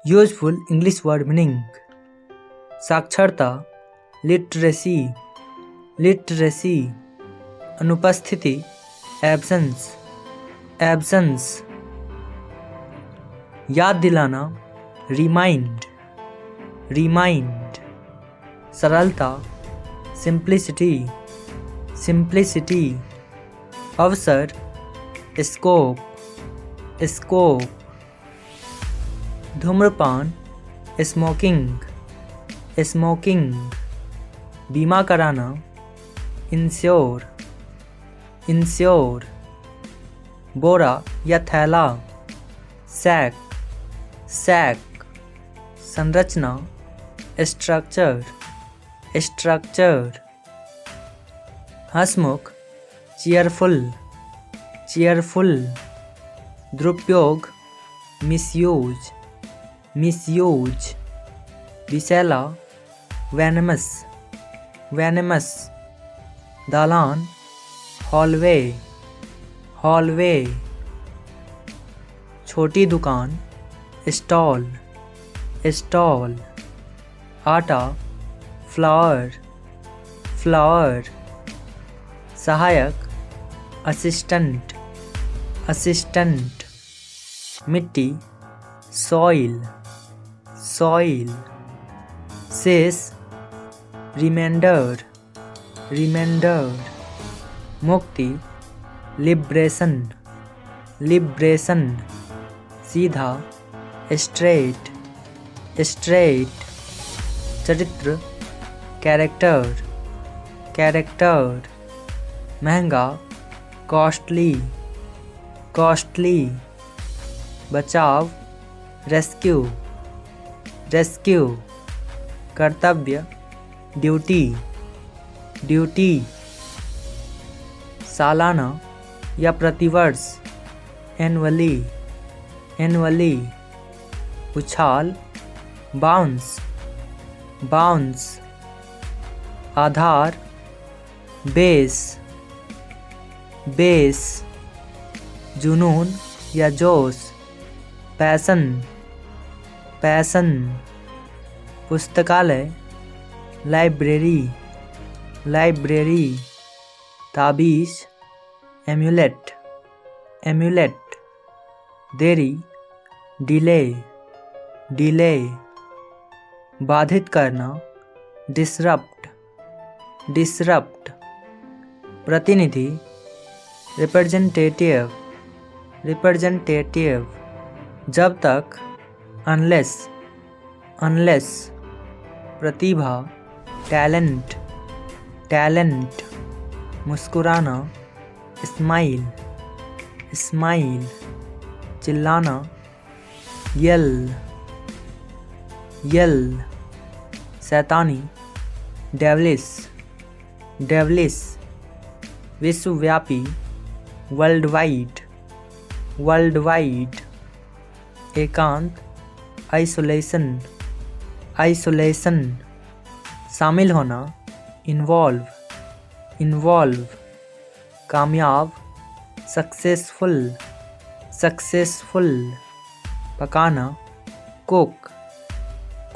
Useful English word meaning साक्षरता, literacy, literacy, अनुपस्थिति, absence, absence, याद दिलाना, रिमाइंड, रिमाइंड, सरलता, सिंप्लिसिटी, सिंप्लिसिटी, अवसर, स्कोप, स्कोप, धूम्रपान, स्मोकिंग, स्मोकिंग, बीमा कराना, इंश्योर, इंश्योर, बोरा या थैला, सैक, सैक, संरचना, स्ट्रक्चर, स्ट्रक्चर, हंसमुख, चीयरफुल, चीयरफुल, दुरुपयोग, मिसयूज, मिसयूज, विषैला, वेनमस, वेनमस, दालान, हॉलवे, हॉलवे, छोटी दुकान, स्टॉल, स्टॉल, आटा, फ्लावर, फ्लावर, सहायक, असिस्टेंट, असिस्टेंट, मिट्टी, सॉइल, सॉइल, शेष, रिमाइंडर, रिमाइंडर, मुक्ति, लिब्रेशन, लिब्रेशन, सीधा, स्ट्रेट, स्ट्रेट, चरित्र, कैरेक्टर, कैरेक्टर, महंगा, कॉस्टली, कॉस्टली, बचाव, रेस्क्यू, रेस्क्यू, कर्तव्य, ड्यूटी, ड्यूटी, सालाना या प्रतिवर्ष, एनुअली, एनुअली, उछाल, बाउंस, बाउंस, आधार, बेस, बेस, जुनून या जोश, पैशन, पैशन, पुस्तकालय, लाइब्रेरी, लाइब्रेरी, ताबीज, एम्यूलेट, एम्यूलेट, देरी, डिले, डिले, बाधित करना, डिसरप्ट, डिसरप्ट, प्रतिनिधि, रिप्रेजेंटेटिव, रिप्रेजेंटेटिव, जब तक, अनलेस, अनलेस, प्रतिभा, टैलेंट, टैलेंट, मुस्कुराना, स्माइल, स्माइल, चिल्लाना, यल, यल, शैतानी, डेवलिश, डेवलिश, विश्वव्यापी, वर्ल्ड वाइड, वर्ल्ड वाइड, एकांत, आइसोलेशन, आइसोलेशन, शामिल होना, इन्वॉल्व, इन्वॉल्व, कामयाब, सक्सेसफुल, सक्सेसफुल, पकाना, कुक,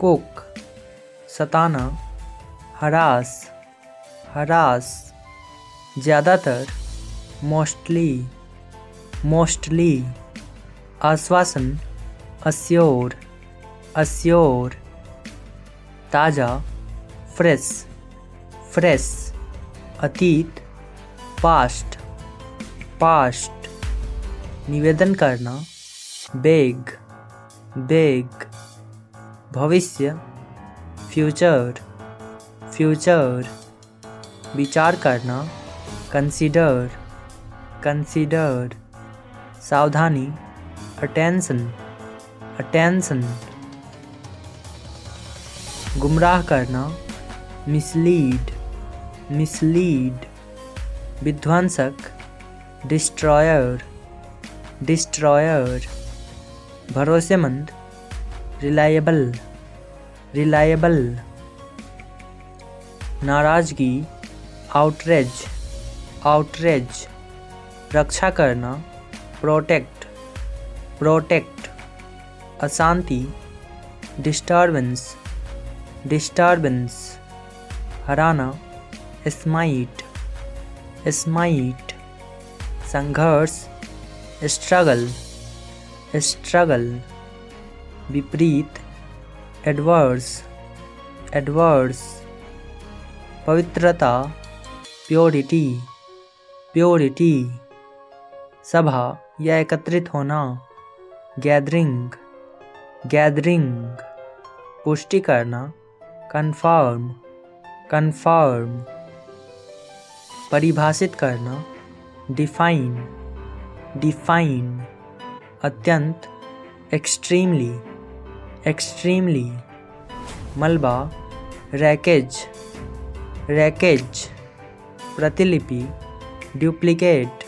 कुक, सताना, हरास, हरास, ज़्यादातर, मोस्टली, मोस्टली, आश्वासन, अस्योर, अस्योर, ताज़ा, फ्रेश, फ्रेश, अतीत, पास्ट, पास्ट, निवेदन करना, बेग, बेग, भविष्य, फ्यूचर, फ्यूचर, विचार करना, कंसीडर, कंसीडर, सावधानी, अटेंशन, अटेंशन, गुमराह करना, मिसलीड, मिसलीड, विध्वंसक, डिस्ट्रॉयर, डिस्ट्रॉयर, भरोसेमंद, रिलायबल, रिलायबल, नाराज़गी, आउटरेज, आउटरेज, रक्षा करना, प्रोटेक्ट, प्रोटेक्ट, अशांति, डिस्टर्बेंस, डिस्टर्बेंस। हराना, स्माइट, स्माइट। संघर्ष, स्ट्रगल, स्ट्रगल। विपरीत, एडवर्स, एडवर्स। पवित्रता, प्योरिटी, प्योरिटी। सभा या एकत्रित होना, गैदरिंग, गैदरिंग। पुष्टि करना, कन्फर्म, कन्फर्म। परिभाषित करना, डिफाइन, डिफाइन। अत्यंत, एक्सट्रीमली, एक्सट्रीमली। मलबा, रैकेज, रैकेज। प्रतिलिपि, डुप्लिकेट,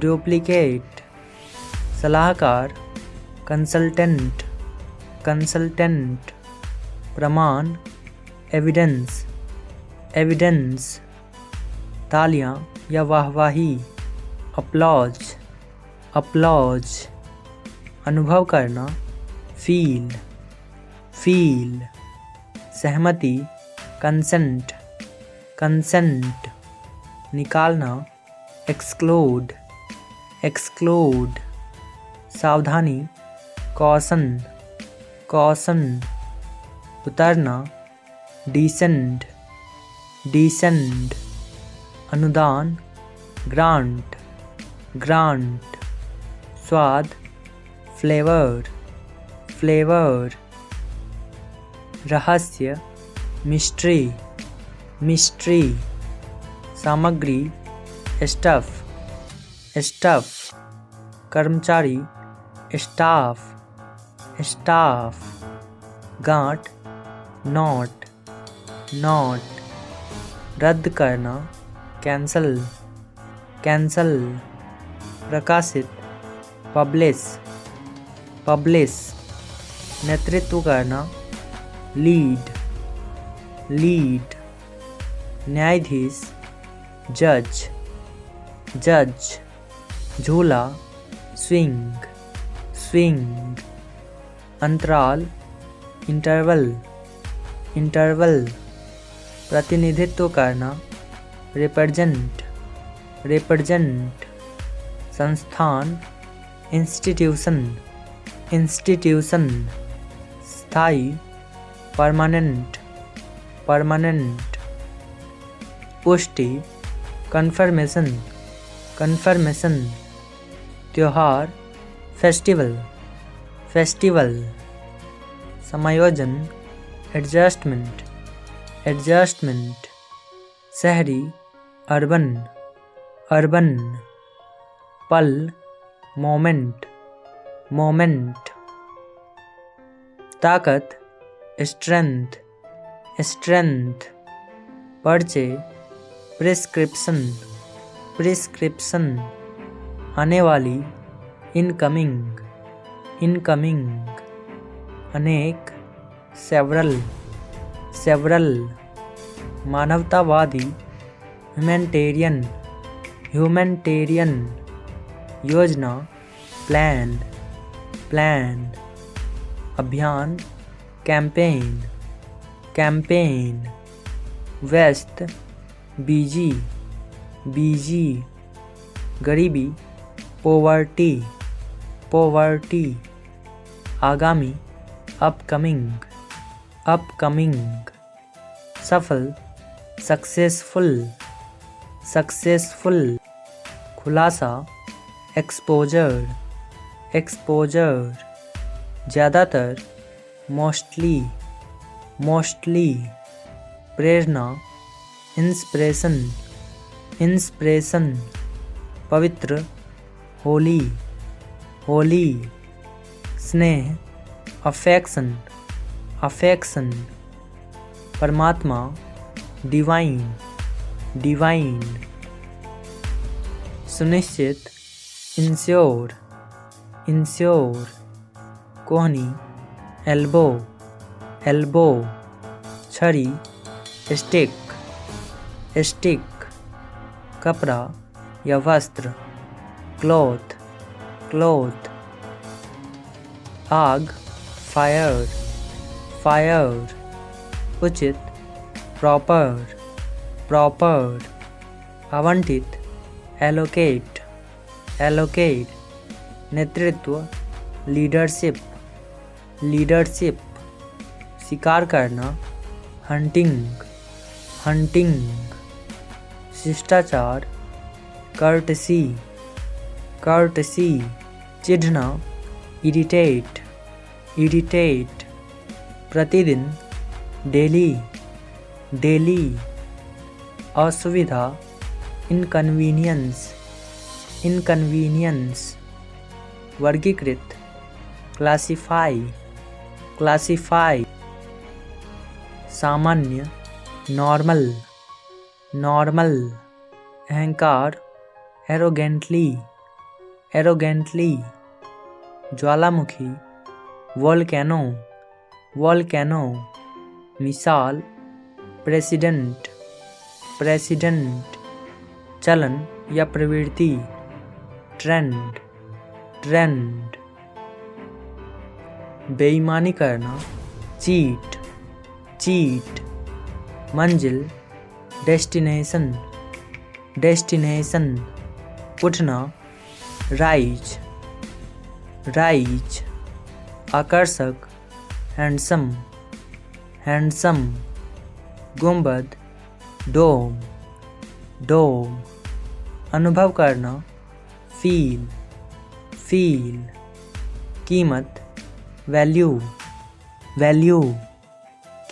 डुप्लिकेट। सलाहकार, कंसल्टेंट, कंसल्टेंट। प्रमाण, एविडेंस, एविडेंस। तालियां या वाहवाही, अपलॉज, अपलॉज। अनुभव करना, फील, फील। सहमति, कंसेंट, कंसेंट। निकालना, एक्सक्लूड, एक्सक्लूड। सावधानी, कॉशन, कॉशन। उतरना, डिसेंड, डिसेंड। अनुदान, ग्रांट, ग्रांट। स्वाद, फ्लेवर, फ्लेवर। रहस्य, मिस्ट्री, मिस्ट्री। सामग्री, स्टफ, स्टफ। कर्मचारी, स्टाफ, स्टाफ। गांठ, नॉट, नॉट। रद्द करना, कैंसल, कैंसल। प्रकाशित, पब्लिश, पब्लिश। नेतृत्व करना, लीड, लीड। न्यायाधीश, जज, जज। झूला, स्विंग, स्विंग। अंतराल, इंटरवल, इंटरवल। प्रतिनिधित्व करना, रिप्रेजेंट, रिप्रेजेंट। संस्थान, इंस्टीट्यूशन, इंस्टीट्यूशन। स्थायी, परमानेंट, परमानेंट। पुष्टि, कन्फर्मेशन, कन्फर्मेशन। त्योहार, फेस्टिवल, फेस्टिवल। समायोजन, एडजस्टमेंट, एडजस्टमेंट। शहरी, अर्बन, अर्बन। पल, मोमेंट, मोमेंट। ताकत, स्ट्रेंथ, स्ट्रेंथ। पर्चे, प्रिस्क्रिप्शन, प्रिस्क्रिप्शन। आने वाली, इनकमिंग, इनकमिंग। अनेक, सेवरल, सेवरल। मानवतावादी, ह्यूमैनिटेरियन, ह्यूमैनिटेरियन। योजना, प्लान, प्लान। अभियान, कैंपेन, कैंपेन। व्यस्त, बिजी, बिजी। गरीबी, पोवर्टी, पोवर्टी। आगामी, अपकमिंग, अपकमिंग। सफल, सक्सेसफुल, सक्सेसफुल। खुलासा, एक्सपोजर, एक्सपोजर। ज़्यादातर, मोस्टली, मोस्टली। प्रेरणा, इंस्पिरेशन, इंस्पिरेशन। पवित्र, होली, होली। स्नेह, अफेक्शन, अफेक्शन। परमात्मा, डिवाइन, डिवाइन। सुनिश्चित, इंश्योर, इंश्योर। कोहनी, एल्बो, एल्बो। छड़ी, स्टिक, स्टिक। कपड़ा या वस्त्र, क्लॉथ, क्लॉथ। आग, फायर, फायर, उचित, प्रॉपर, प्रॉपर, आवंटित, एलोकेट, एलोकेट, नेतृत्व, लीडरशिप, लीडरशिप, शिकार करना, हंटिंग, हंटिंग, शिष्टाचार, कर्टसी, कर्टसी, चिढ़ना, इरिटेट, इरिटेट, प्रतिदिन, डेली, डेली, असुविधा, इनकन्वीनियंस, इनकन्वीनियंस, वर्गीकृत, क्लासिफाई, क्लासिफाई, सामान्य, नॉर्मल, नॉर्मल, अहंकार, एरोगेंटली, एरोगेंटली, ज्वालामुखी, वोल्केनो, वोल्केनो, मिसाल, प्रेसिडेंट, प्रेसिडेंट, चलन या प्रवृत्ति, ट्रेंड, ट्रेंड, बेईमानी करना, चीट, चीट, मंजिल, डेस्टिनेशन, डेस्टिनेशन, उठना, राइज, राइज, आकर्षक, हैंडसम, हैंडसम, गुंबद, डोम, डोम, अनुभव करना, फील, फील, कीमत, वैल्यू, वैल्यू,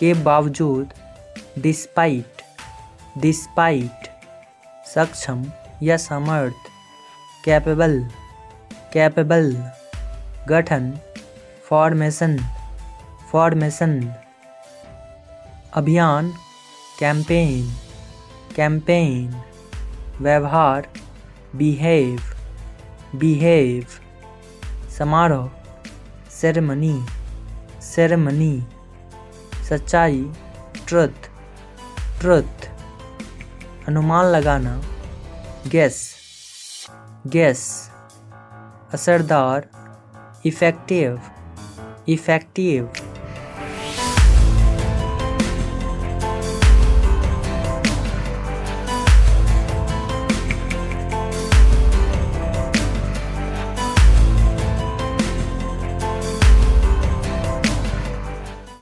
के बावजूद, डिस्पाइट, डिस्पाइट, सक्षम या समर्थ, कैपेबल, कैपेबल, गठन, फॉर्मेशन, फॉर्मेशन, अभियान, कैंपेन, कैंपेन, व्यवहार, बिहेव, बिहेव, समारोह, सेरेमनी, सेरेमनी, सच्चाई, ट्रुथ, ट्रुथ, अनुमान लगाना, गेस, गेस, असरदार, इफेक्टिव, इफेक्टिव,